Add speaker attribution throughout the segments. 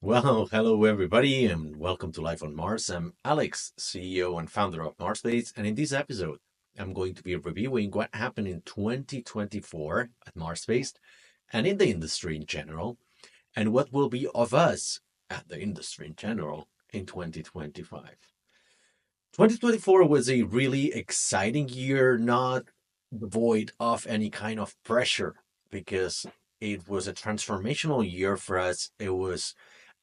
Speaker 1: Well, hello everybody, and welcome to Life on Mars. I'm Àlex, CEO and founder of MarsBased, and in this episode, I'm going to be reviewing what happened in 2024 at MarsBased and in the industry in general, and what will be of us at the industry in general in 2025. 2024 was a really exciting year, not devoid of any kind of pressure, because it was a transformational year for us. It was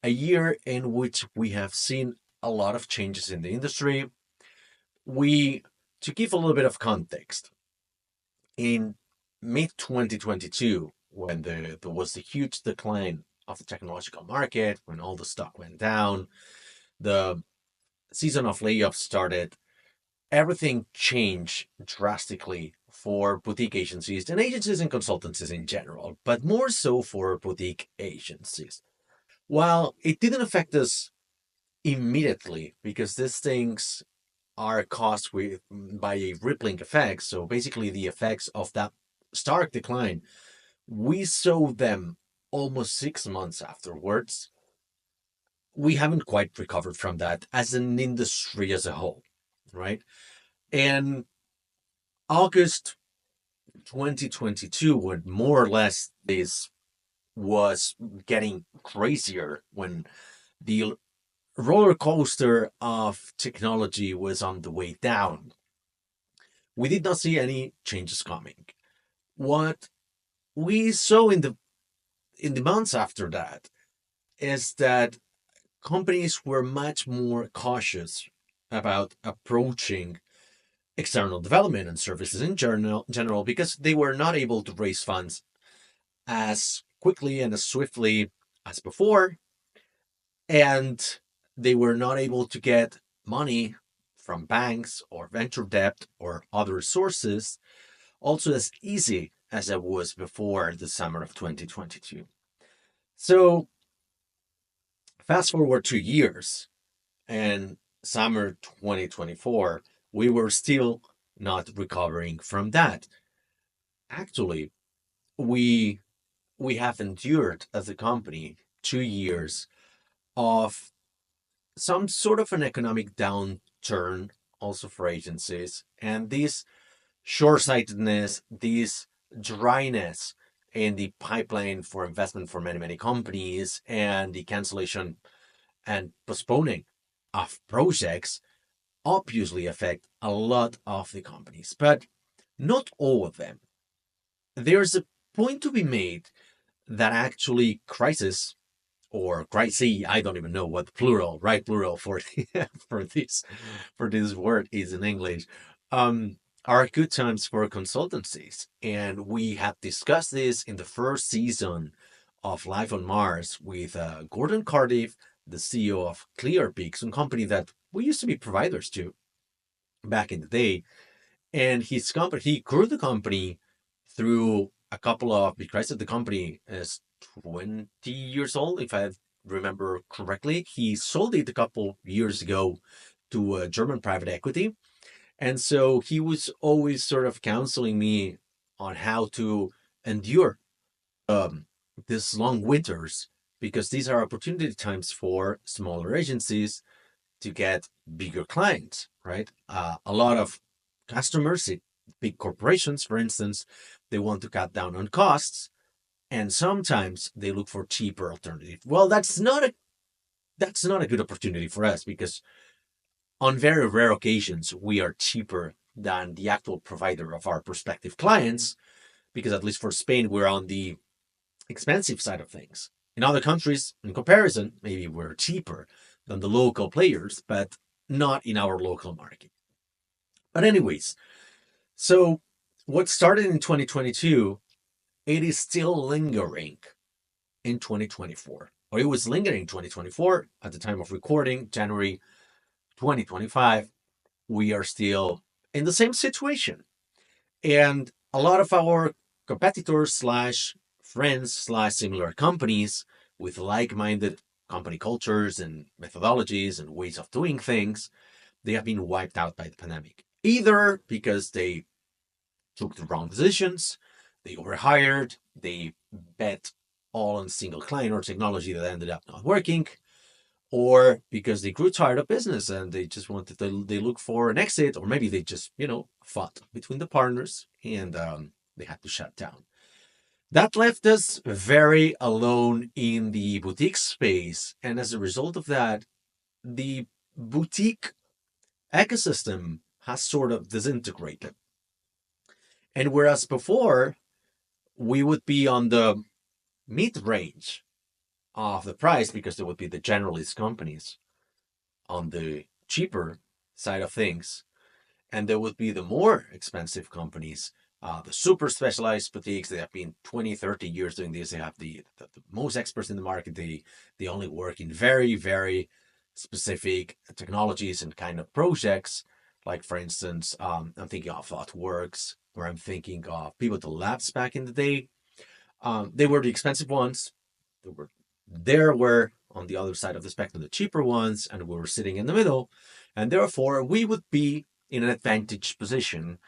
Speaker 1: a year in which we have seen a lot of changes in the industry. We, to give a little bit of context, in mid 2022, when there was the huge decline of the technological market, when all the stock went down, the season of layoffs started, everything changed drastically for boutique agencies and agencies and consultancies in general, but more so for boutique agencies. While it didn't affect us immediately because these things are caused by a rippling effect. So basically, the effects of that stark decline, we saw them almost 6 months afterwards. We haven't quite recovered from that as an industry as a whole, right? And August 2022, when more or less this was getting crazier, when the roller coaster of technology was on the way down, we did not see any changes coming. What we saw in the months after that is that companies were much more cautious about approaching external development and services in general because they were not able to raise funds as quickly and as swiftly as before, and they were not able to get money from banks or venture debt or other sources also as easy as it was before the summer of 2022. So fast forward 2 years and summer 2024, we were still not recovering from that. Actually, we we have endured as a company 2 years of some sort of an economic downturn also for agencies, and this short-sightedness, this dryness in the pipeline for investment for many companies, and the cancellation and postponing of projects obviously affect a lot of the companies, but not all of them. There's a point to be made that actually crisis or crisis, I don't even know what plural, right plural for for this word is in English, um, are good times for consultancies. And we have discussed this in the first season of Life on Mars with Gordon Cardiff, the CEO of Clearpeak, some company that we used to be providers to back in the day. And his company, he grew the company through a couple of, because the company is 20 years old, if I remember correctly. He sold it a couple years ago to a German private equity. And so he was always sort of counseling me on how to endure um, these long winters, because these are opportunity times for smaller agencies to get bigger clients, right? A lot of customers, big corporations, for instance, they want to cut down on costs, and sometimes they look for cheaper alternative. Well, that's not a good opportunity for us, because on very rare occasions we are cheaper than the actual provider of our prospective clients, because at least for Spain we're on the expensive side of things. In other countries, in comparison, maybe we're cheaper than the local players, but not in our local market. But anyways, so what started in 2022, it is still lingering in 2024, or it was lingering in 2024 at the time of recording, January 2025. We are still in the same situation. And a lot of our competitors slash friends slash similar companies with like-minded company cultures and methodologies and ways of doing things, they have been wiped out by the pandemic. Either because they took the wrong decisions, they overhired, they bet all on a single client or technology that ended up not working, or because they grew tired of business and they just wanted to, they look for an exit, or maybe they just, fought between the partners and they had to shut down. That left us very alone in the boutique space. And as a result of that, the boutique ecosystem has sort of disintegrated. And whereas before we would be on the mid range of the price because there would be the generalist companies on the cheaper side of things, and there would be the more expensive companies, the super specialized boutiques. They have been 20, 30 years doing this. They have the most experts in the market. They only work in very, very specific technologies and kind of projects. Like, for instance, I'm thinking of ThoughtWorks, or I'm thinking of Pivotal Labs back in the day. They were the expensive ones. There were on the other side of the spectrum the cheaper ones, and we were sitting in the middle, and therefore we would be in an advantage position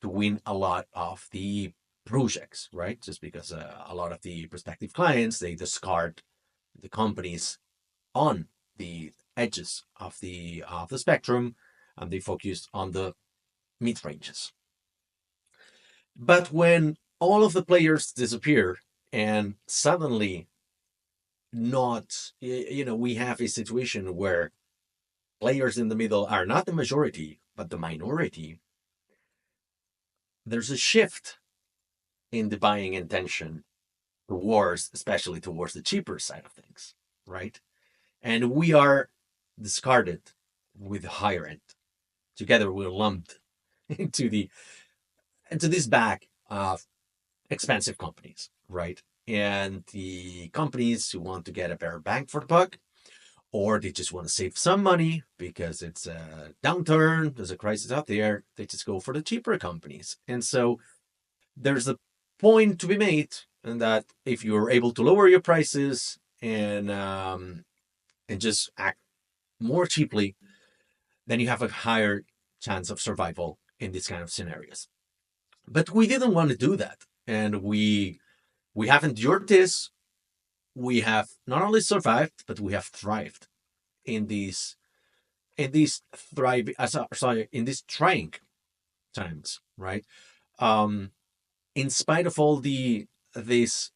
Speaker 1: to win a lot of the projects, right? Just because a lot of the prospective clients, they discard the companies on the edges of the spectrum, and they focus on the mid ranges. But when all of the players disappear and suddenly we have a situation where players in the middle are not the majority, but the minority, there's a shift in the buying intention especially towards the cheaper side of things, right? And we are discarded with the higher end. Together, we're lumped into this bag of expensive companies, right? And the companies who want to get a better bang for the buck, or they just want to save some money because it's a downturn, there's a crisis out there, they just go for the cheaper companies. And so there's a point to be made, and that if you're able to lower your prices and just act more cheaply, then you have a higher chance of survival in these kind of scenarios. But we didn't want to do that, and we have endured this. We have not only survived, but we have thrived in these trying times, right? In spite of all these things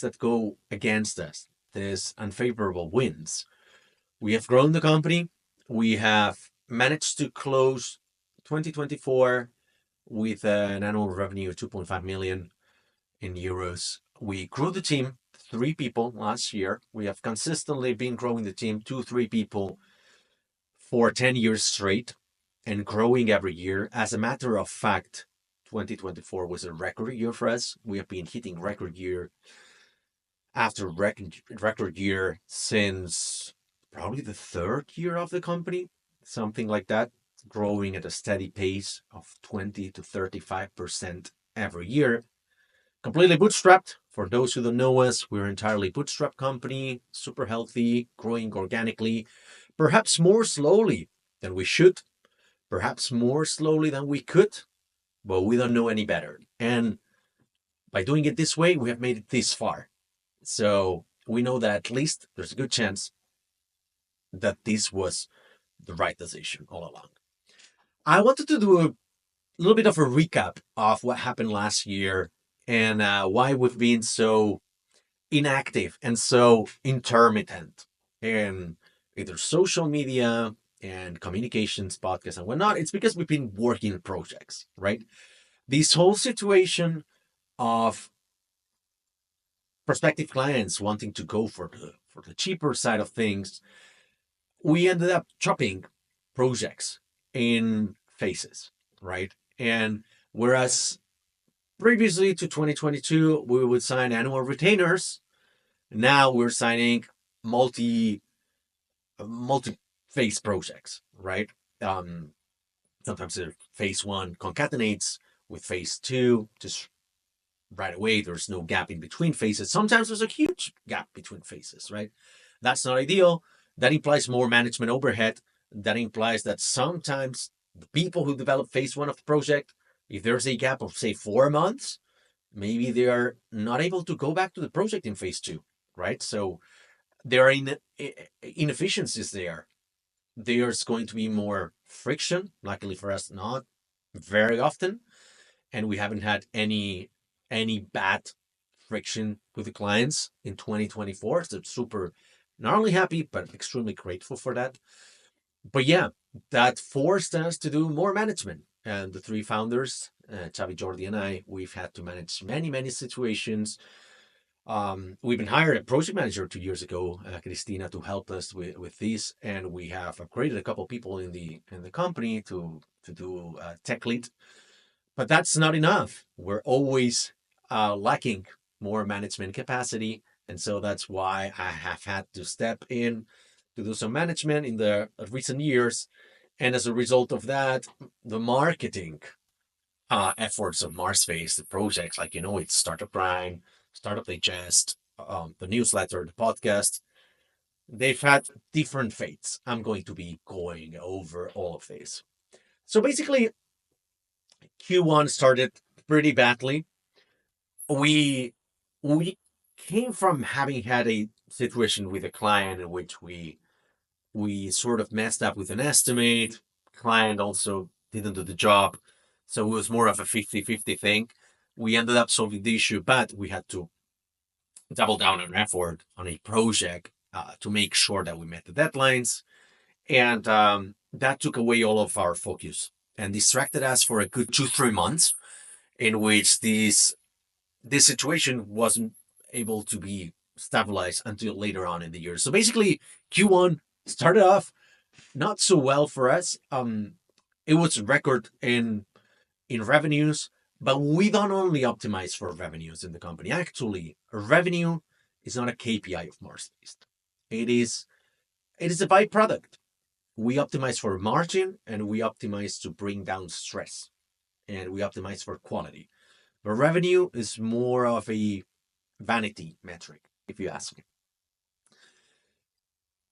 Speaker 1: that go against us, these unfavorable winds, we have grown the company. We have managed to close 2024 with an annual revenue of 2.5 million in euros. We grew the team 3 people last year. We have consistently been growing the team 2-3 people for 10 years straight, and growing every year. As a matter of fact, 2024 was a record year for us. We have been hitting record year after record year since probably the 3rd year of the company, something like that, growing at a steady pace of 20 to 35% every year. Completely bootstrapped. For those who don't know us, we're an entirely bootstrapped company, super healthy, growing organically, perhaps more slowly than we should, perhaps more slowly than we could, but we don't know any better. And by doing it this way, we have made it this far. So we know that at least there's a good chance that this was the right decision all along. I wanted to do a little bit of a recap of what happened last year and why we've been so inactive and so intermittent in either social media and communications, podcasts, and whatnot. It's because we've been working projects, right? This whole situation of prospective clients wanting to go for the cheaper side of things, we ended up chopping projects in phases, right? And whereas previously to 2022, we would sign annual retainers, now we're signing multi-phase projects, right? Sometimes phase 1 concatenates with phase 2 just right away. There's no gap in between phases. Sometimes there's a huge gap between phases, right? That's not ideal. That implies more management overhead. That implies that sometimes the people who develop phase 1 of the project, if there's a gap of say 4 months, maybe they are not able to go back to the project in phase two, right? So there are inefficiencies there. There's going to be more friction. Luckily for us, not very often, and we haven't had any bad friction with the clients in 2024. So super, not only happy but extremely grateful for that. But yeah, that forced us to do more management. And the three founders, Xavi, Jordi, and I, we've had to manage many situations. We've been hired a project manager 2 years ago, Cristina, to help us with this, and we have upgraded a couple of people in the company to do tech lead. But that's not enough. We're always lacking more management capacity, and so that's why I have had to step in to do some management in the recent years. And as a result of that, the marketing efforts of MarsBased, the projects, like, it's Startup Grind, Startup Digest, the newsletter, the podcast, they've had different fates. I'm going to be going over all of these. So basically, Q1 started pretty badly. We came from having had a situation with a client in which we sort of messed up with an estimate. Client also didn't do the job. So it was more of a 50-50 thing. We ended up solving the issue, but we had to double down on effort on a project to make sure that we met the deadlines. And that took away all of our focus and distracted us for a good 2-3 months, in which this situation wasn't able to be stabilized until later on in the year. So basically, Q1 started off not so well for us. It was record in revenues, but we don't only optimize for revenues in the company. Actually, revenue is not a KPI of MarsBased. It is a byproduct. We optimize for margin, and we optimize to bring down stress, and we optimize for quality. But revenue is more of a vanity metric, if you ask me.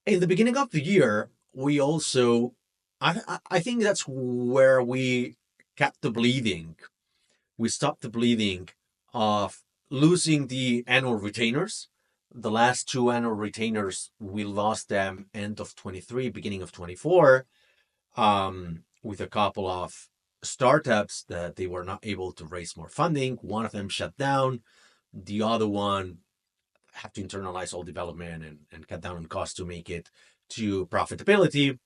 Speaker 1: In the beginning of the year, we also, I think that's where we kept the bleeding. We stopped the bleeding of losing the annual retainers. The last two annual retainers, we lost them end of 23, beginning of 24, with a couple of startups that they were not able to raise more funding. One of them shut down. The other one have to internalize all development and cut down on costs to make it to profitability,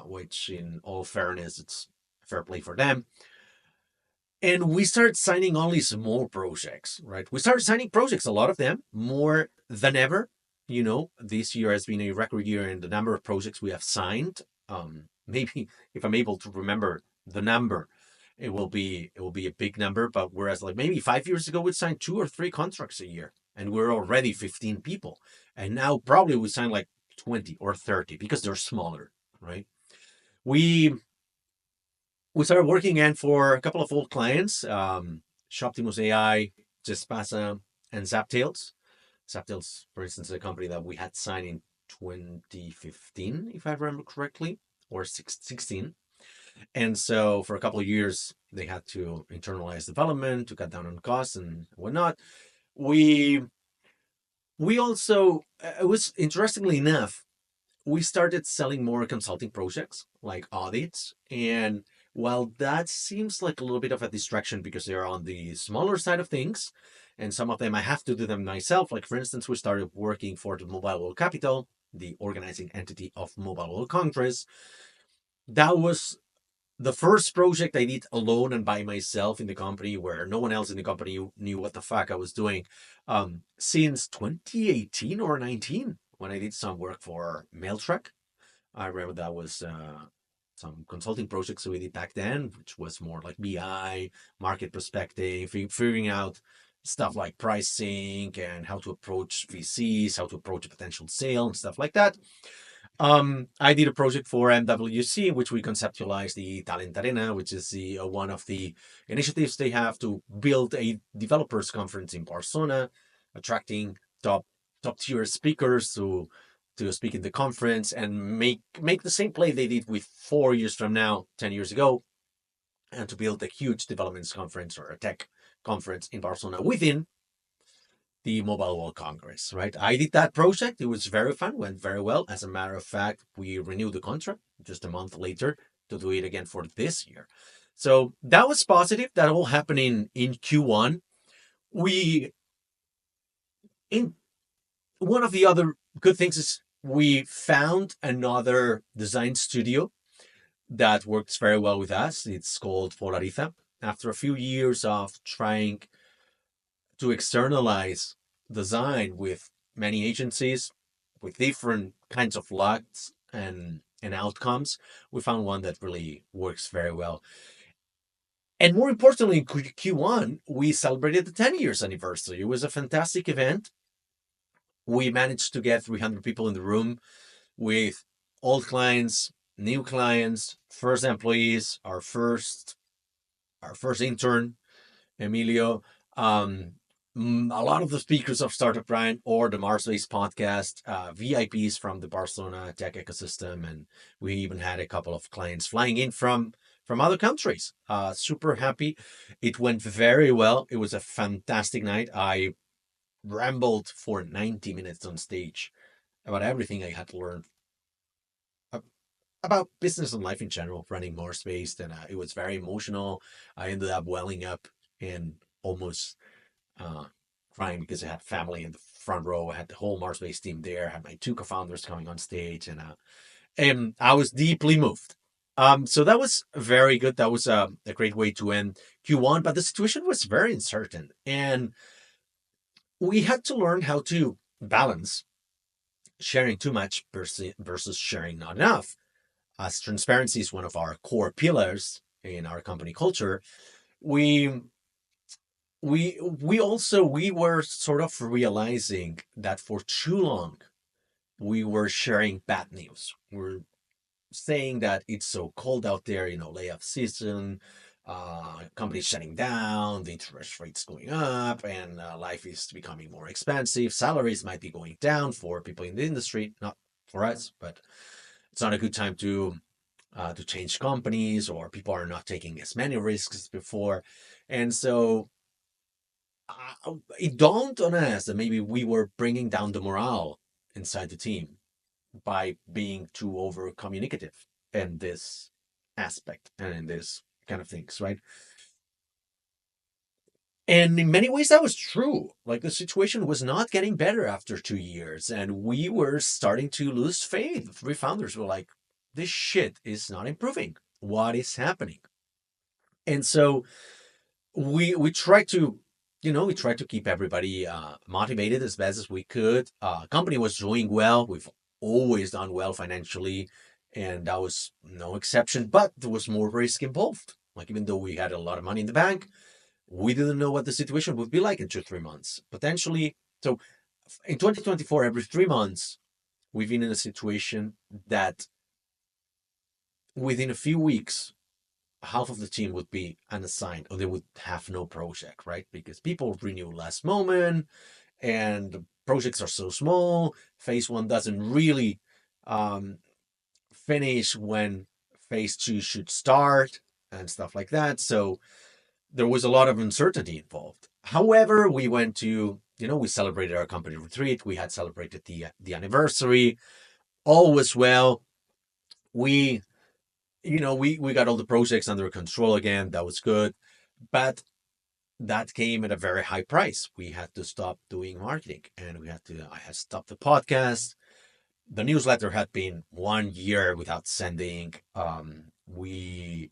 Speaker 1: which in all fairness, it's fair play for them. And we started signing only small projects, right? We started signing projects, a lot of them, more than ever. This year has been a record year in the number of projects we have signed. Maybe if I'm able to remember the number, it will be a big number. But whereas like maybe 5 years ago, we'd sign 2 or 3 contracts a year, and we're already 15 people. And now probably we sign like 20 or 30 because they're smaller, right? We started working again for a couple of old clients, Shoptimus AI, Jespasa, and Zaptails. Zaptails, for instance, is a company that we had signed in 2015, if I remember correctly, or 16. And so for a couple of years, they had to internalize development to cut down on costs and whatnot. We also, it was interestingly enough, we started selling more consulting projects like audits. And while that seems like a little bit of a distraction because they're on the smaller side of things, and some of them I have to do them myself. Like, for instance, we started working for the Mobile World Capital, the organizing entity of Mobile World Congress. That was the first project I did alone and by myself in the company, where no one else in the company knew what the fuck I was doing, since 2018 or 19, when I did some work for Mailtrack. I remember that was some consulting projects we did back then, which was more like BI, market perspective, figuring out stuff like pricing and how to approach VCs, how to approach a potential sale and stuff like that. I did a project for MWC, which we conceptualized the Talent Arena, which is the one of the initiatives they have to build a developers conference in Barcelona, attracting top tier speakers to speak in the conference and make the same play they did with 4 years from now, 10 years ago, and to build a huge developments conference or a tech conference in Barcelona within the Mobile World Congress, right? I did that project. It was very fun, went very well. As a matter of fact, we renewed the contract just a month later to do it again for this year. So that was positive. That all happened in Q1. We in One of the other good things is we found another design studio that works very well with us. It's called Polariza. After a few years of trying to externalize design with many agencies, with different kinds of lucks and outcomes, we found one that really works very well. And more importantly, in Q1, we celebrated the 10 years anniversary. It was a fantastic event. We managed to get 300 people in the room with old clients, new clients, first employees, our first intern, Emilio. Um, a lot of the speakers of Startup Grind or the MarsBased podcast, VIPs from the Barcelona tech ecosystem, and we even had a couple of clients flying in from other countries. Super happy. It went very well. It was a fantastic night. I rambled for 90 minutes on stage about everything I had learned about business and life in general, running MarsBased, and it was very emotional. I ended up welling up and almost uh, crying because I had family in the front row. I had the whole MarsBased team there. I had my two co-founders coming on stage, and I was deeply moved. So that was very good. That was a great way to end Q1, but the situation was very uncertain, and we had to learn how to balance sharing too much versus sharing not enough. As transparency is one of our core pillars in our company culture, we we were sort of realizing that for too long we were sharing bad news. We're saying that it's so cold out there, layoff season, companies shutting down, the interest rates going up, and life is becoming more expensive. Salaries might be going down for people in the industry, not for us, but it's not a good time to change companies, or people are not taking as many risks as before. And so it dawned on us that maybe we were bringing down the morale inside the team by being too over communicative in this aspect and in this kind of things, right? And in many ways, that was true. Like, the situation was not getting better after 2 years, and we were starting to lose faith. The three founders were like, this shit is not improving. What is happening? And so we tried to we tried to keep everybody motivated as best as we could. Company was doing well. We've always done well financially, and that was no exception, but there was more risk involved. Like, even though we had a lot of money in the bank, we didn't know what the situation would be like in 2-3 months potentially. So in 2024, every 3 months we've been in a situation that within a few weeks half of the team would be unassigned, or they would have no project, right? Because people renew last moment, and the projects are so small. Phase one doesn't really um, finish when phase two should start, and stuff like that. So there was a lot of uncertainty involved. However, we went to, we celebrated our company retreat. We had celebrated the anniversary. All was well. We we got all the projects under control again. That was good. But that came at a very high price. We had to stop doing marketing, and I had stopped the podcast. The newsletter had been 1 year without sending. We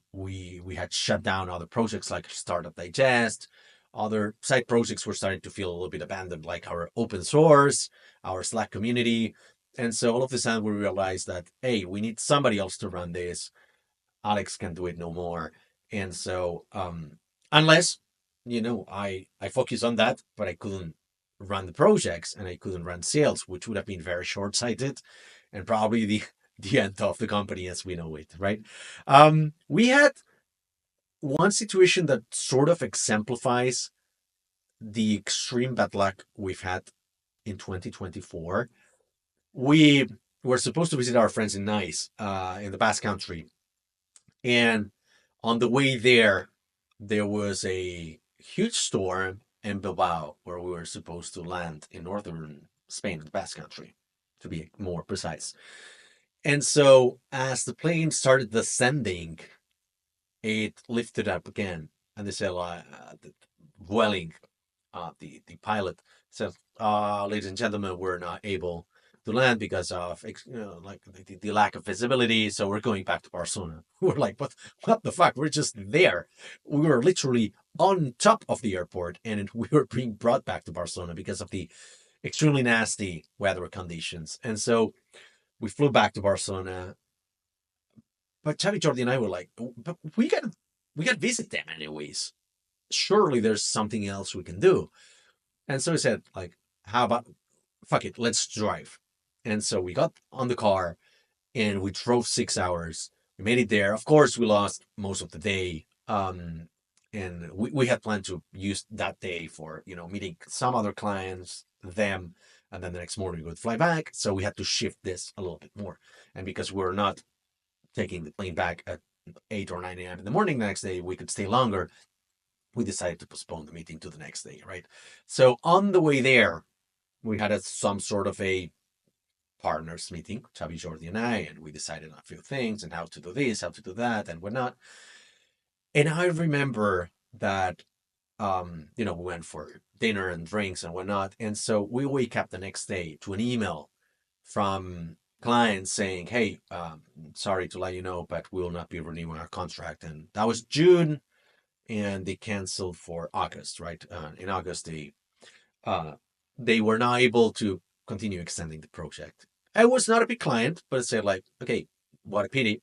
Speaker 1: had shut down other projects like Startup Digest. Other side projects were starting to feel a little bit abandoned, like our open source, our Slack community. And so all of a sudden we realized that, hey, we need somebody else to run this. Àlex can do it no more. And so, unless, I focus on that, but I couldn't run the projects and I couldn't run sales, which would have been very short sighted and probably the end of the company as we know it, right? We had one situation that sort of exemplifies the extreme bad luck we've had in 2024. We were supposed to visit our friends in Nice, in the Basque Country, and on the way there was a huge storm in Bilbao, where we were supposed to land in northern Spain, the Basque Country, to be more precise. And so, as the plane started descending, it lifted up again, and they said, Vueling, the pilot said, "Ladies and gentlemen, we're not able to land because of like the lack of visibility. So we're going back to Barcelona." We're like, what the fuck? We're just there. We were literally on top of the airport, and we were being brought back to Barcelona because of the extremely nasty weather conditions. And so we flew back to Barcelona. But Xavi, Jordi, and I were like, but we got to visit them anyways. Surely there's something else we can do. And so we said, like, how about fuck it, let's drive. And so we got on the car and we drove 6 hours. We made it there. Of course, we lost most of the day. And we had planned to use that day for, meeting some other clients, them, and then the next morning we would fly back. So we had to shift this a little bit more. And because we're not taking the plane back at 8 or 9 a.m. in the morning the next day, we could stay longer. We decided to postpone the meeting to the next day, right? So on the way there, we had some sort of a partners meeting, Xavi, Jordi, and I, and we decided on a few things and how to do this, how to do that, and whatnot. And I remember that, we went for dinner and drinks and whatnot. And so we wake up the next day to an email from clients saying, "Hey, sorry to let you know, but we will not be renewing our contract." And that was June, and they canceled for August, right? In August, they were not able to continue extending the project. I was not a big client, but I said, like, okay, what a pity.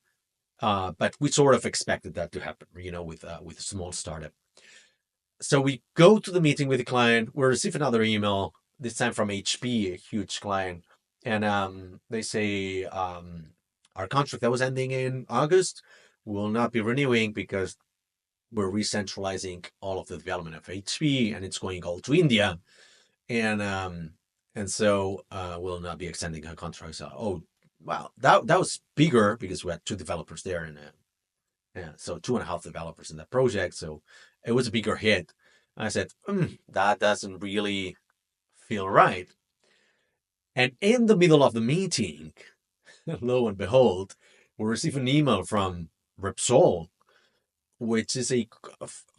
Speaker 1: But we sort of expected that to happen, with a small startup. So we go to the meeting with the client. We receive another email, this time from HP, a huge client, and they say, our contract that was ending in August will not be renewing because we're re-centralizing all of the development of HP, and it's going all to India, and so we'll not be extending our contract. So, oh wow, that was bigger because we had two developers there, and so 2.5 developers in that project. So it was a bigger hit. I said, that doesn't really feel right. And in the middle of the meeting, lo and behold, we received an email from Repsol, which is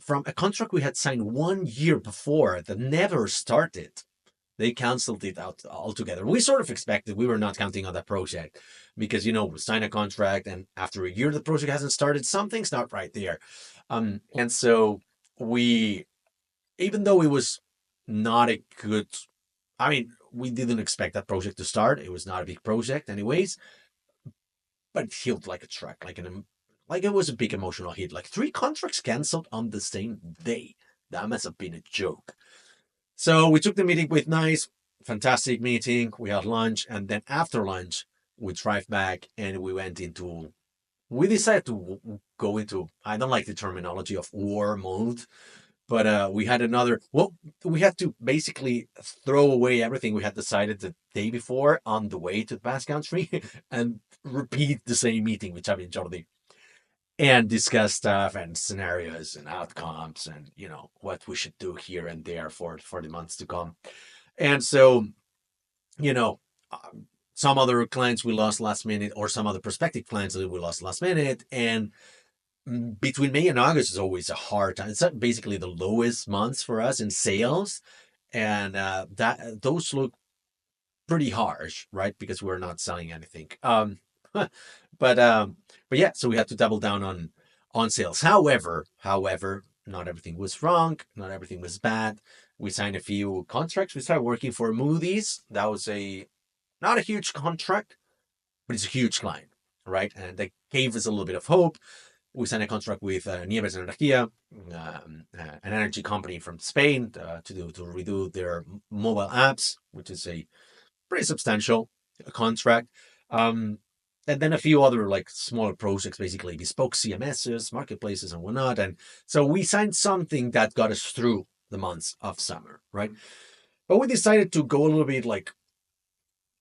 Speaker 1: from a contract we had signed 1 year before that never started. They canceled it out altogether. We sort of expected, we were not counting on that project because, we sign a contract and after a year the project hasn't started, something's not right there. And so even though it was not a good, we didn't expect that project to start. It was not a big project anyways, but it felt like a truck, like it was a big emotional hit. Like 3 contracts canceled on the same day. That must have been a joke. So we took the meeting with nice, fantastic meeting. We had lunch, and then after lunch, we drive back and we decided to go into, I don't like the terminology of war mode, but we had we had to basically throw away everything we had decided the day before on the way to the Basque Country and repeat the same meeting with Xavi and Jordi and discuss stuff and scenarios and outcomes and what we should do here and there for the months to come. And so, you know some other clients we lost last minute, or some other prospective clients that we lost last minute. And between May and August is always a hard time. It's basically the lowest months for us in sales, and those look pretty harsh, right? Because we're not selling anything. But yeah, so we had to double down on sales. However, not everything was wrong. Not everything was bad. We signed a few contracts. We started working for Moody's. That was not a huge contract, but it's a huge client, right? And that gave us a little bit of hope. We signed a contract with Nieves Energía, an energy company from Spain, to redo their mobile apps, which is a pretty substantial contract. And then a few other like smaller projects, basically bespoke CMSs, marketplaces, and whatnot. And so we signed something that got us through the months of summer, right? But we decided to go a little bit like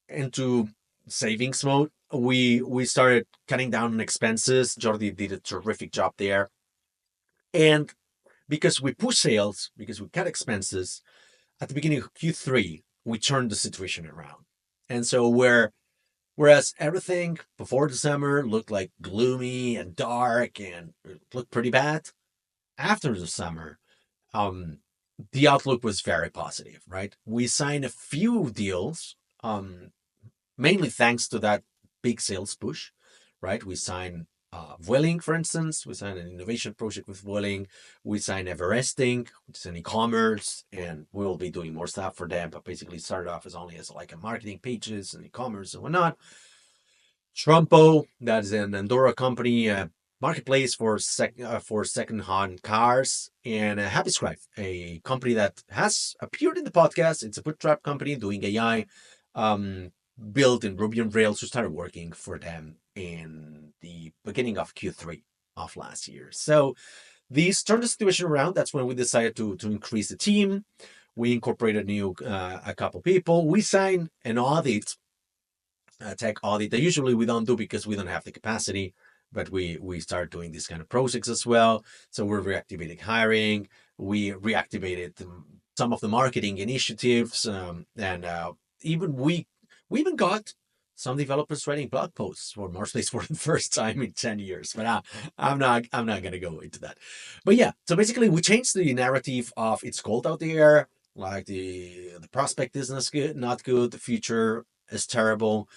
Speaker 1: into savings mode. We started cutting down on expenses. Jordi did a terrific job there. And because we push sales, because we cut expenses at the beginning of Q3, we turned the situation around. And so whereas everything before the summer looked like gloomy and dark and it looked pretty bad, after the summer, um, the outlook was very positive, right? We signed a few deals, mainly thanks to that big sales push, right? We signed Vueling, for instance. We signed an innovation project with Vueling. We signed Everesting, which is an e-commerce, and we will be doing more stuff for them. But basically, started off as only as like a marketing pages and e-commerce and whatnot. Trumpo, that is an Andorra company, marketplace for second-hand cars, and HappyScribe, a company that has appeared in the podcast. It's a bootstrap company doing AI, um, built in Ruby on Rails. Who started working for them in the beginning of Q3 of last year. So these turned the situation around. That's when we decided to increase the team. We incorporated a couple people. We signed an audit, tech audit that usually we don't do because we don't have the capacity, but we start doing these kind of projects as well. So we're reactivating hiring. We reactivated some of the marketing initiatives, and even we even got some developers writing blog posts for MarsBased for the first time in 10 years. But I'm not gonna go into that. But yeah, so basically we changed the narrative of it's cold out there, like the prospect is not good, the future is terrible,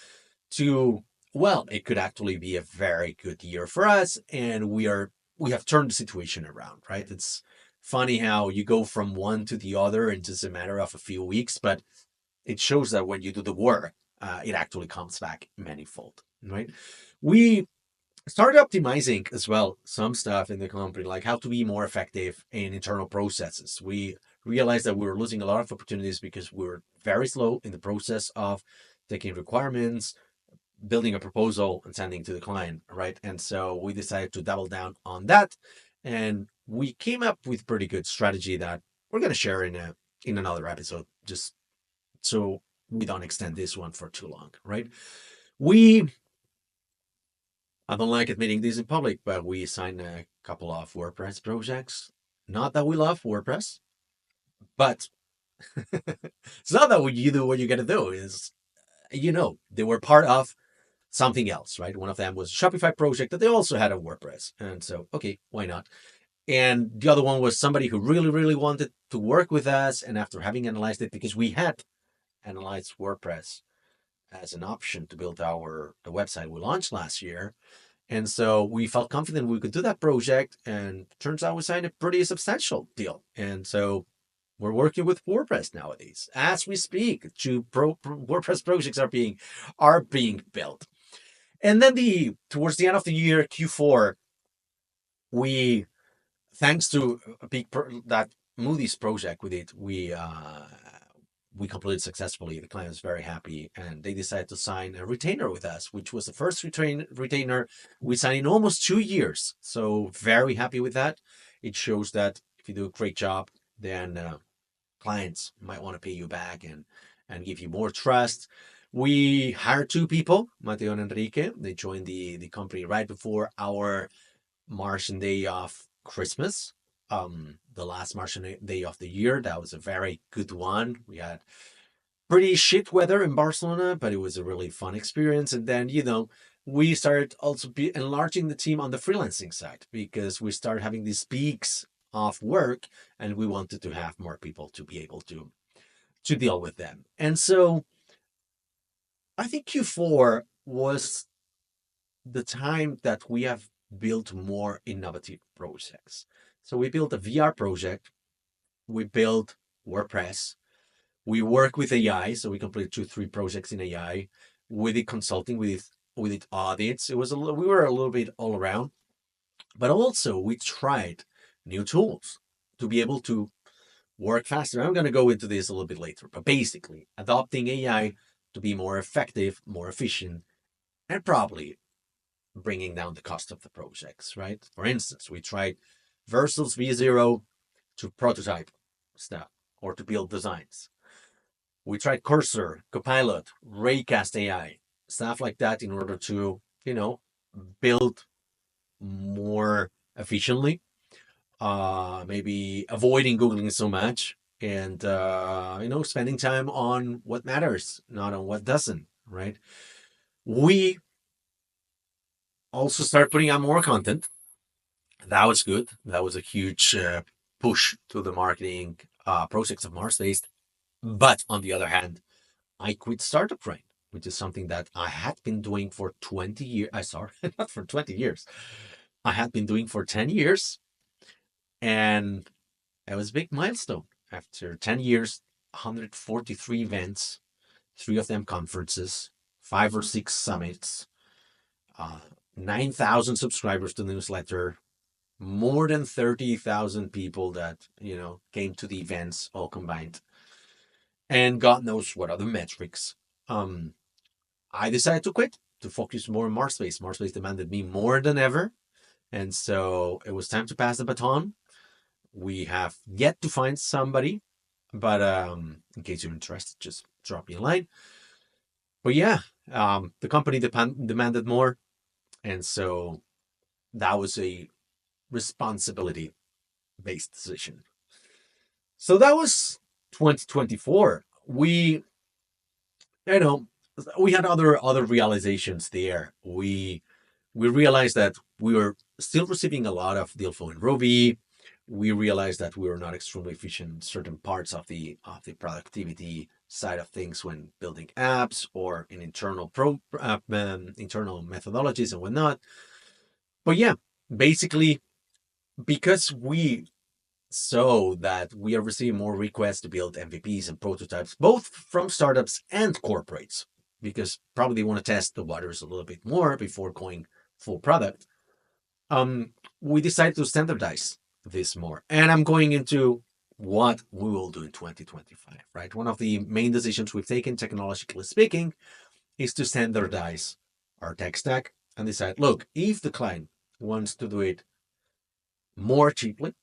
Speaker 1: to, well, it could actually be a very good year for us, and we have turned the situation around, right? It's funny how you go from one to the other in just a matter of a few weeks, but it shows that when you do the work, it actually comes back manifold, right? We started optimizing as well some stuff in the company, like how to be more effective in internal processes. We realized that we were losing a lot of opportunities because we were very slow in the process of taking requirements, building a proposal and sending to the client, right? And so we decided to double down on that, and we came up with pretty good strategy that we're going to share in another episode, just so we don't extend this one for too long, right? We I don't like admitting this in public, but we signed a couple of WordPress projects. Not that we love WordPress, but it's not that you do what you got to do. Is they were part of something else, right? One of them was a Shopify project that they also had a WordPress. And so, okay, why not? And the other one was somebody who really, really wanted to work with us. And after having analyzed it, because we had analyzed WordPress as an option to build the website we launched last year. And so we felt confident we could do that project. And turns out we signed a pretty substantial deal. And so we're working with WordPress nowadays. As we speak, WordPress projects are being built. And then towards the end of the year, Q4, we, thanks to that Moody's project we did, we completed successfully. The client was very happy, and they decided to sign a retainer with us, which was the first retainer we signed in almost 2 years. So very happy with that. It shows that if you do a great job, then clients might want to pay you back and give you more trust. We hired two people, Mateo and Enrique. They joined the company right before our Martian day of Christmas, the last Martian day of the year. That was a very good one. We had pretty shit weather in Barcelona, but it was a really fun experience. And then, we started also enlarging the team on the freelancing side because we started having these peaks of work, and we wanted to have more people to be able to deal with them. And so I think Q4 was the time that we have built more innovative projects. So we built a VR project, we built WordPress, we work with AI, so we completed 3 projects in AI. We did consulting, we did audits. We were a little bit all around, but also we tried new tools to be able to work faster. I'm going to go into this a little bit later, but basically adopting AI to be more effective, more efficient, and probably bringing down the cost of the projects, right? For instance, we tried Vercels V0 to prototype stuff or to build designs. We tried Cursor, Copilot, Raycast AI, stuff like that in order to, build more efficiently. maybe avoiding Googling so much, and spending time on what matters, not on what doesn't, right? We also start putting out more content. That was good. That was a huge push to the marketing projects of MarsBased. But on the other hand, I quit startup train, which is something that I had been doing for 20 years. I sorry, not for 20 years. I had been doing for 10 years, and it was a big milestone. After 10 years, 143 events, three of them conferences, five or six summits, uh, 9,000 subscribers to the newsletter, more than 30,000 people that, came to the events all combined, and God knows what other metrics. Um, I decided to quit to focus more on MarsBased. MarsBased demanded me more than ever. And so it was time to pass the baton. We have yet to find somebody, but in case you're interested, just drop me a line. But yeah, the company demanded more. And so that was a responsibility based decision. So that was 2024. You know, we had other realizations there. We realized that we were still receiving a lot of deal flow in Ruby. We realized that we were not extremely efficient in certain parts of the productivity side of things when building apps or in internal methodologies and whatnot. But yeah, basically, because we saw that we are receiving more requests to build MVPs and prototypes, both from startups and corporates, because probably they want to test the waters a little bit more before going full product. We decided to standardize this more. And I'm going into what we will do in 2025, right? One of the main decisions we've taken, technologically speaking, is to standardize our tech stack and decide, look, if the client wants to do it more cheaply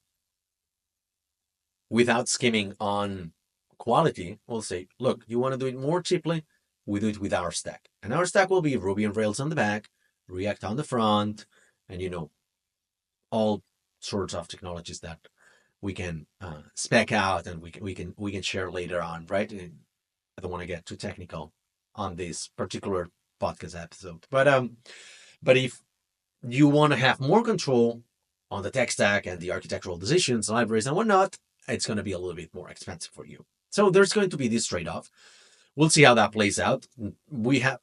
Speaker 1: without skimming on quality, we'll say, look, you want to do it more cheaply, we do it with our stack. And our stack will be Ruby on Rails on the back, React on the front, and all sorts of technologies that we can spec out and we can share later on, right? I don't want to get too technical on this particular podcast episode, but if you want to have more control on the tech stack and the architectural decisions, libraries and whatnot, it's going to be a little bit more expensive for you. So there's going to be this trade-off. We'll see how that plays out. We have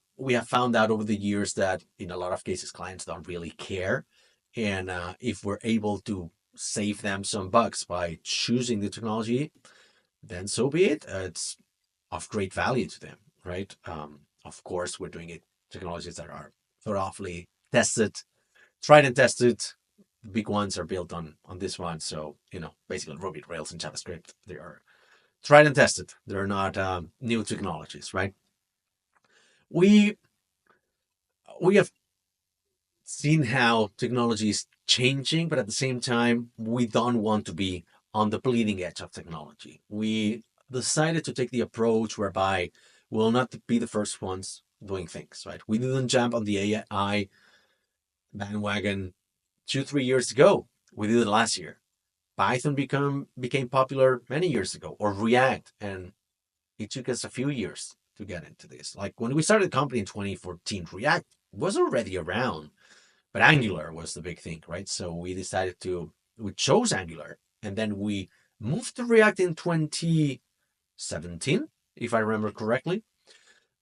Speaker 1: found out over the years that in a lot of cases clients don't really care, and if we're able to save them some bucks by choosing the technology, then so be it. It's of great value to them, right? Of course, we're doing it technologies that are thoroughly tested, tried and tested. The big ones are built on this one. So basically Ruby, Rails, and JavaScript. They are tried and tested. They're not new technologies, right? We we have seen how technology is changing, but at the same time, we don't want to be on the bleeding edge of technology. We decided to take the approach whereby we'll not be the first ones doing things, right? We didn't jump on the AI bandwagon 2-3 years ago. We did it last year. Python became popular many years ago, or React, and it took us a few years to get into this. Like when we started the company in 2014, React was already around, but Angular was the big thing, right? So we chose Angular, and then we moved to React in 2017, if I remember correctly,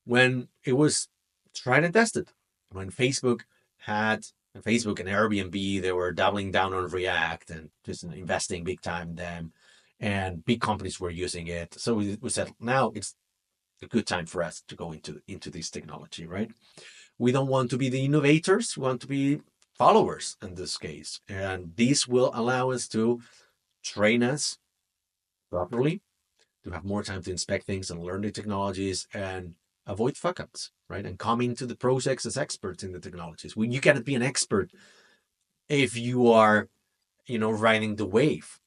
Speaker 1: when it was tried and tested. When Facebook and Airbnb, they were doubling down on React and just investing big time in them, and big companies were using it. So we said, now it's a good time for us to go into this technology, right? We don't want to be the innovators. We want to be followers in this case. And this will allow us to train us properly, to have more time to inspect things and learn the technologies and avoid fuck ups, right? And come into the projects as experts in the technologies. You cannot be an expert if you are, riding the wave.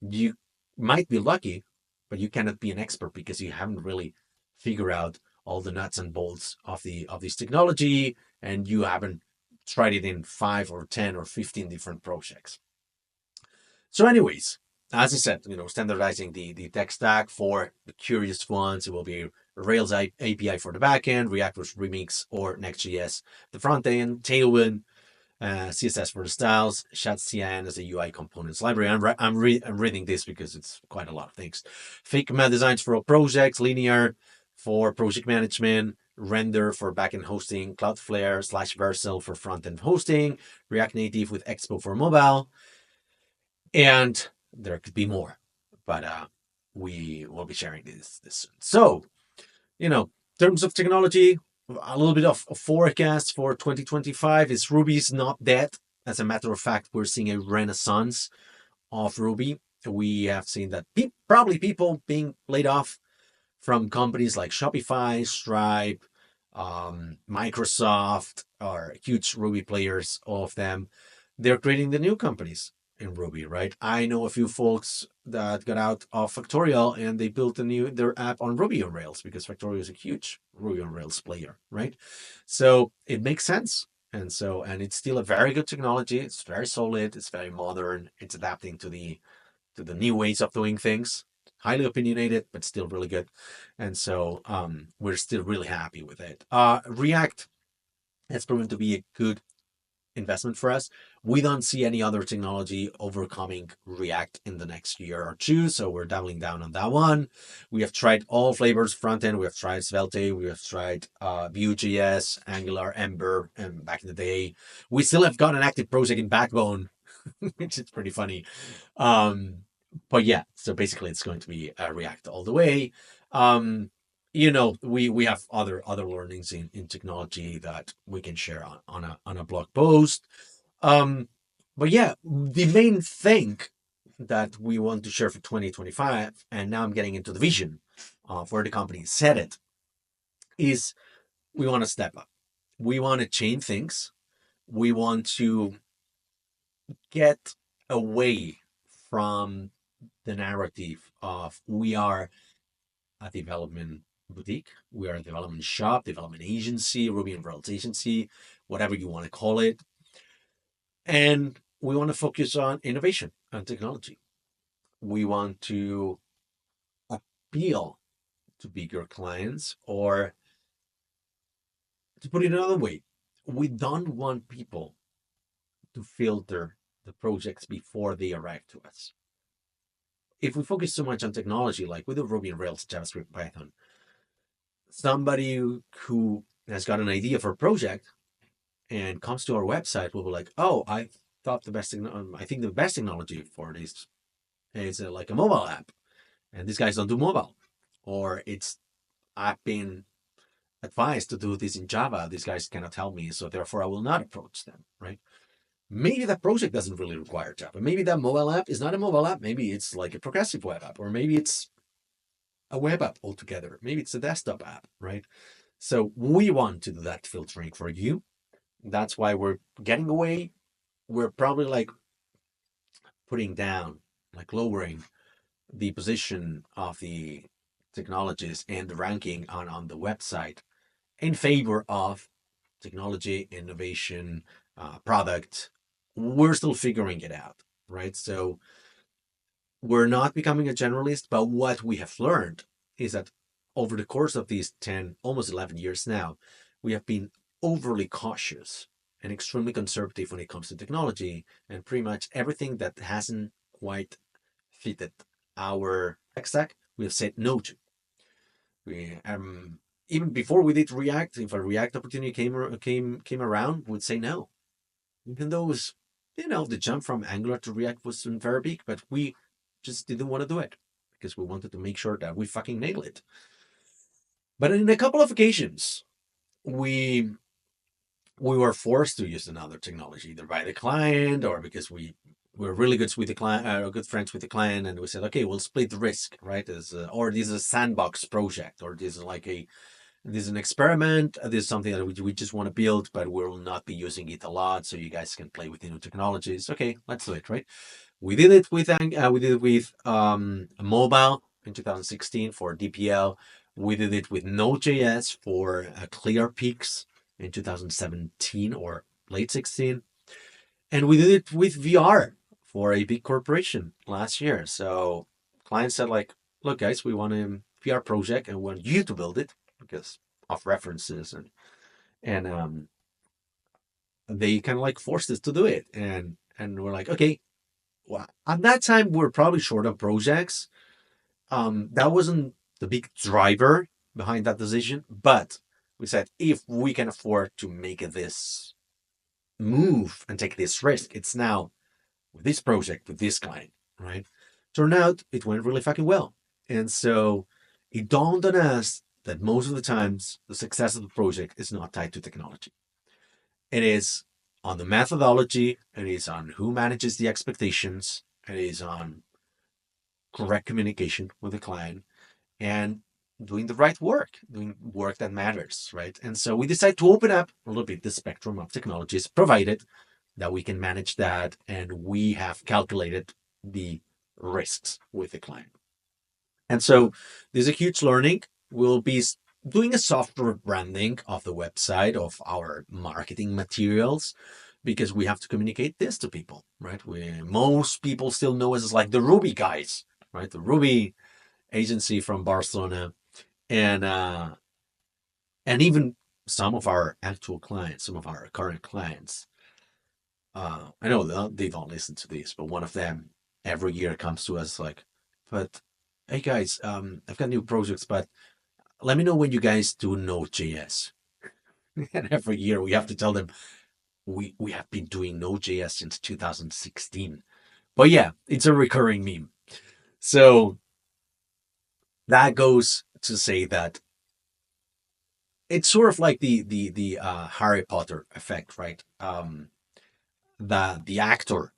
Speaker 1: You might be lucky, but you cannot be an expert because you haven't really figured out all the nuts and bolts of this technology, and you haven't tried it in 5 or 10 or 15 different projects. So anyways, as I said, standardizing the tech stack for the curious ones. It will be Rails API for the backend, React with Remix or Next.js the front end, Tailwind, CSS for the styles, ShadCN as a UI components library. I'm reading this because it's quite a lot of things. Figma designs for all projects, Linear for project management, Render for backend hosting, Cloudflare / Vercel for front-end hosting, React Native with Expo for mobile, and there could be more, but we will be sharing this soon. So, in terms of technology, a little bit of a forecast for 2025 is Ruby's not dead. As a matter of fact, we're seeing a renaissance of Ruby. We have seen that probably people being laid off from companies like Shopify, Stripe, Microsoft, are huge Ruby players, all of them. They're creating the new companies in Ruby, right? I know a few folks that got out of Factorial and they built their app on Ruby on Rails because Factorial is a huge Ruby on Rails player, right? So it makes sense. And it's still a very good technology. It's very solid. It's very modern. It's adapting to the new ways of doing things. Highly opinionated, but still really good. And so we're still really happy with it. React has proven to be a good investment for us. We don't see any other technology overcoming React in the next year or two, so we're doubling down on that one. We have tried all flavors front end. We have tried Svelte, we have tried Vue.js, Angular, Ember, and back in the day. We still have got an active project in Backbone, which is pretty funny. But yeah, so basically it's going to be React all the way. We have other learnings in technology that we can share on a blog post. But yeah, the main thing that we want to share for 2025, and now I'm getting into the vision of where the company is headed, is we want to step up. We want to change things. We want to get away from the narrative of we are a development boutique, we are a development shop, development agency, Ruby on Rails agency, whatever you want to call it. And we want to focus on innovation and technology. We want to appeal to bigger clients, or to put it another way, we don't want people to filter the projects before they arrive to us. If we focus so much on technology, like with the Ruby on Rails, JavaScript, Python, somebody who has got an idea for a project and comes to our website will be like, "Oh, I think the best technology for this is like a mobile app, and these guys don't do mobile, or I've been advised to do this in Java. These guys cannot help me, so therefore I will not approach them." Right? Maybe that project doesn't really require Java. Maybe that mobile app is not a mobile app. Maybe it's like a progressive web app, or maybe it's a web app altogether. Maybe it's a desktop app, right? So we want to do that filtering for you. That's why we're getting away. We're probably like putting down, like lowering the position of the technologies and the ranking on the website in favor of technology, innovation, product. We're still figuring it out, right? So we're not becoming a generalist, but what we have learned is that over the course of these 10, almost 11 years now, we have been overly cautious and extremely conservative when it comes to technology, and pretty much everything that hasn't quite fitted our tech stack, we have said no to. We even before we did React, if a React opportunity came around, we'd say no, even though it was, the jump from Angular to React wasn't very big, but we just didn't want to do it because we wanted to make sure that we fucking nail it. But in a couple of occasions, we were forced to use another technology, either by the client or because we were really good with the client, good friends with the client, and we said, okay, we'll split the risk, right? Or this is a sandbox project, or this is an experiment. This is something that we just want to build, but we will not be using it a lot, so you guys can play with new technologies. Okay, let's do it, right? We did it with mobile in 2016 for DPL. We did it with Node.js for Clear Peaks in 2017 or late 16. And we did it with VR for a big corporation last year. So client said like, look guys, we want a PR project and we want you to build it because of references and they kind of like forced us to do it. And we're like, okay, well, at that time we're probably short of projects. That wasn't the big driver behind that decision, but we said if we can afford to make this move and take this risk, it's now with this project with this client, right? Turned out it went really fucking well, and so it dawned on us that most of the times the success of the project is not tied to technology. It is on the methodology. It is on who manages the expectations. It is on correct communication with the client and doing the right work, doing work that matters, right? And so we decided to open up a little bit the spectrum of technologies, provided that we can manage that and we have calculated the risks with the client. And so there's a huge learning. We'll be doing a software branding of the website, of our marketing materials, because we have to communicate this to people, right? Most people still know us as like the Ruby guys, right? The Ruby agency from Barcelona, and even some of our actual clients, some of our current clients. I know they don't listen to this, but one of them every year comes to us like, but hey guys, I've got new projects, but let me know when you guys do Node.js. And every year we have to tell them we have been doing Node.js since 2016. But yeah, it's a recurring meme. So that goes to say that it's sort of like the Harry Potter effect, right? The actor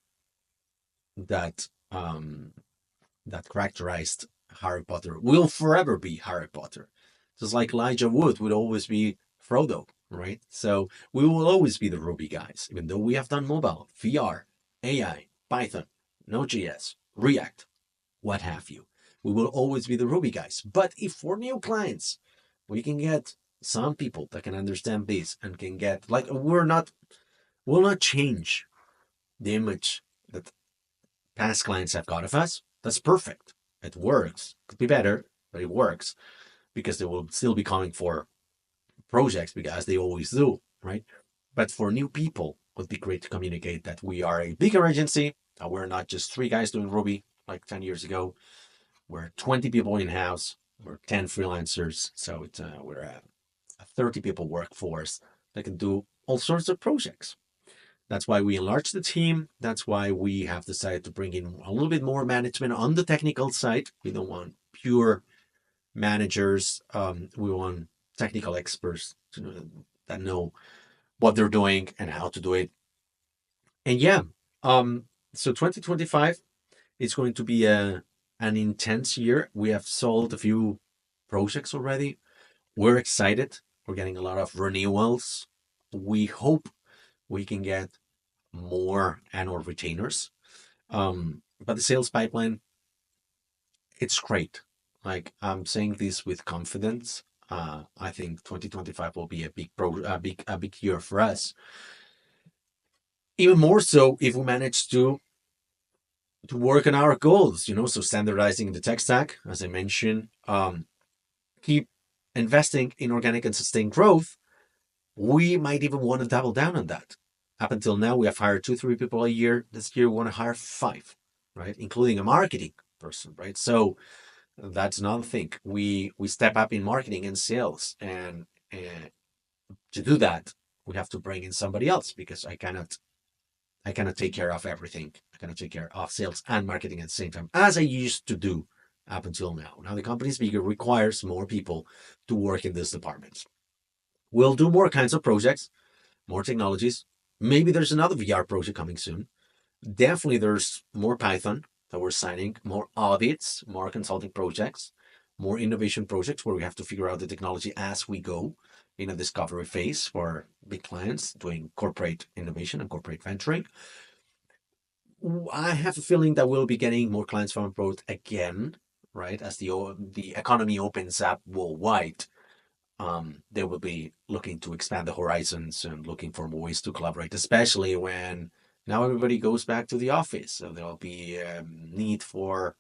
Speaker 1: that that characterized Harry Potter will forever be Harry Potter. Just like Elijah Wood would always be Frodo, right? So we will always be the Ruby guys, even though we have done mobile, VR, AI, Python, Node.js, React, what have you. We will always be the Ruby guys. But if for new clients, we can get some people that can understand this and can get like will not change the image that past clients have got of us. That's perfect. It works. Could be better, but it works because they will still be coming for projects because they always do, right? But for new people, it would be great to communicate that we are a bigger agency. We're not just three guys doing Ruby like 10 years ago. We're 20 people in house. We're 10 freelancers. So we're a 30 people workforce that can do all sorts of projects. That's why we enlarged the team. That's why we have decided to bring in a little bit more management on the technical side. We don't want pure managers. We want technical experts that know what they're doing and how to do it. And yeah, so 2025 is going to be an intense year. We have sold a few projects already. We're excited. We're getting a lot of renewals. We hope we can get more annual retainers. But the sales pipeline, it's great. Like I'm saying this with confidence. I think 2025 will be a big year for us. Even more so if we manage to work on our goals, so standardizing the tech stack, as I mentioned, keep investing in organic and sustained growth. We might even want to double down on that. Up until now, we have hired 2, 3 people a year. This year, we want to hire 5, right? Including a marketing person, right? So that's another thing. We step up in marketing and sales, and to do that, we have to bring in somebody else because I cannot take care of everything. I cannot take care of sales and marketing at the same time, as I used to do up until now. Now the company's bigger, requires more people to work in these departments. We'll do more kinds of projects, more technologies. Maybe there's another VR project coming soon. Definitely there's more Python that we're signing, more audits, more consulting projects, more innovation projects where we have to figure out the technology as we go in a discovery phase for big clients doing corporate innovation and corporate venturing. I have a feeling that we'll be getting more clients from abroad again, right? As the economy opens up worldwide, they will be looking to expand the horizons and looking for more ways to collaborate, especially when Now everybody goes back to the office, so there'll be need for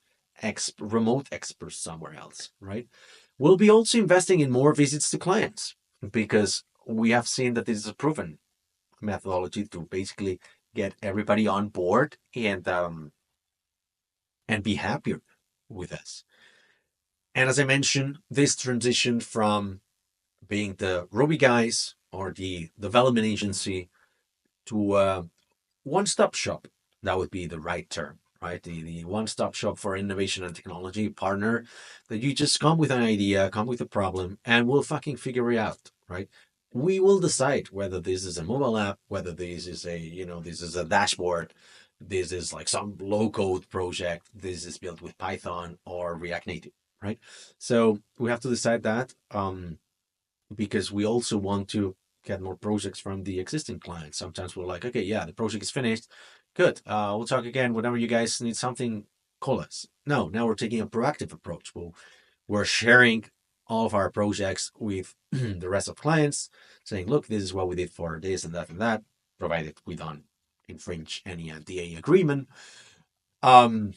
Speaker 1: remote experts somewhere else, right? We'll be also investing in more visits to clients because we have seen that this is a proven methodology to basically get everybody on board and be happier with us. And as I mentioned, this transition from being the Ruby guys or the development agency to one-stop shop, that would be the right term, right? The one-stop shop for innovation and technology partner that you just come with an idea, come with a problem, and we'll fucking figure it out, right? We will decide whether this is a mobile app, whether this is this is a dashboard, this is like some low-code project, this is built with Python or React Native, right? So we have to decide that. Because we also want to get more projects from the existing clients. Sometimes we're like, okay, yeah, the project is finished. Good. We'll talk again whenever you guys need something. Call us. No, now we're taking a proactive approach. We're sharing all of our projects with the rest of clients, saying, look, this is what we did for this and that, provided we don't infringe any NDA agreement. But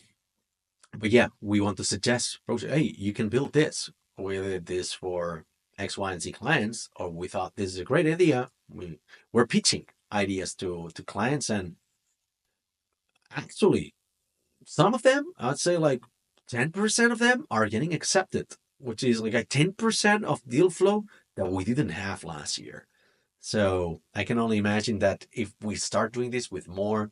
Speaker 1: yeah, we want to suggest, hey, you can build this, whether this for X, Y, and Z clients, or we thought this is a great idea. We're pitching ideas to clients, and actually, some of them, I'd say like 10% of them are getting accepted, which is like a 10% of deal flow that we didn't have last year. So I can only imagine that if we start doing this with more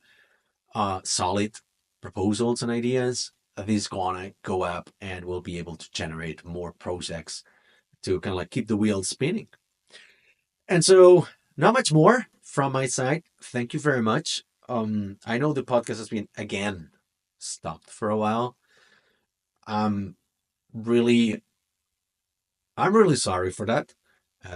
Speaker 1: solid proposals and ideas, this is gonna go up and we'll be able to generate more projects to kind of like keep the wheels spinning. And so, not much more from my side. Thank you very much. I know the podcast has been again stopped for a while. I'm really, I'm really sorry for that.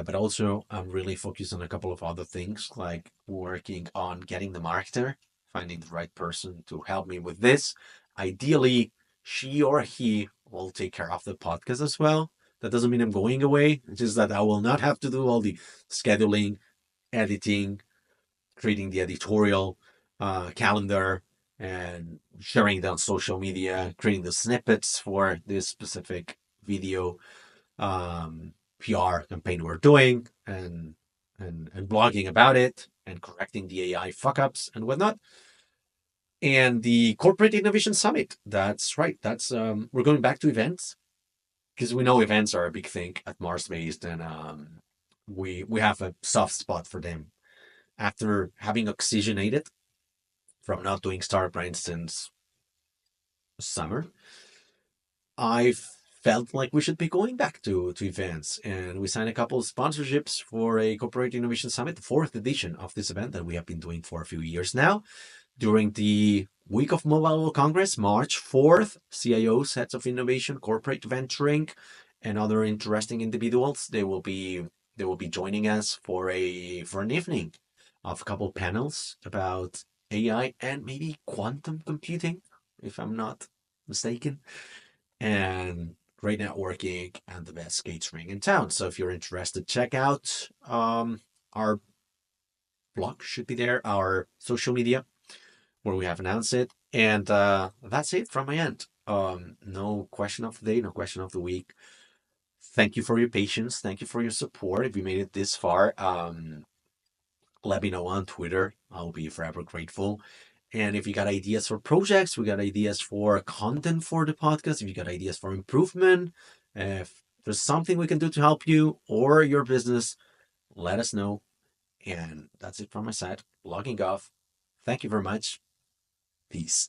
Speaker 1: But also, I'm really focused on a couple of other things, like working on getting the marketer, finding the right person to help me with this. Ideally, she or he will take care of the podcast as well. That doesn't mean I'm going away. It's just that I will not have to do all the scheduling, editing, creating the editorial calendar, and sharing it on social media, creating the snippets for this specific video PR campaign we're doing, and blogging about it and correcting the AI fuck ups and whatnot. And the Corporate Innovation Summit. That's right. That's we're going back to events because we know events are a big thing at MarsBased, and we have a soft spot for them after having oxygenated from not doing Startup Brain since summer. I felt like we should be going back to events, and we signed a couple of sponsorships for a Corporate Innovation Summit, the fourth edition of this event that we have been doing for a few years now. During the week of Mobile World Congress, March 4th, CIOs, heads of innovation, corporate venturing, and other interesting individuals, they will be joining us for an evening of a couple panels about AI and maybe quantum computing, if I'm not mistaken, and great networking and the best catering in town. So if you're interested, check out our blog, should be there, our social media where we have announced it. And that's it from my end. No question of the day, no question of the week. Thank you for your patience. Thank you for your support. If you made it this far, let me know on Twitter. I'll be forever grateful. And if you got ideas for projects, we got ideas for content for the podcast. If you got ideas for improvement, if there's something we can do to help you or your business, let us know. And that's it from my side. Logging off. Thank you very much. Peace.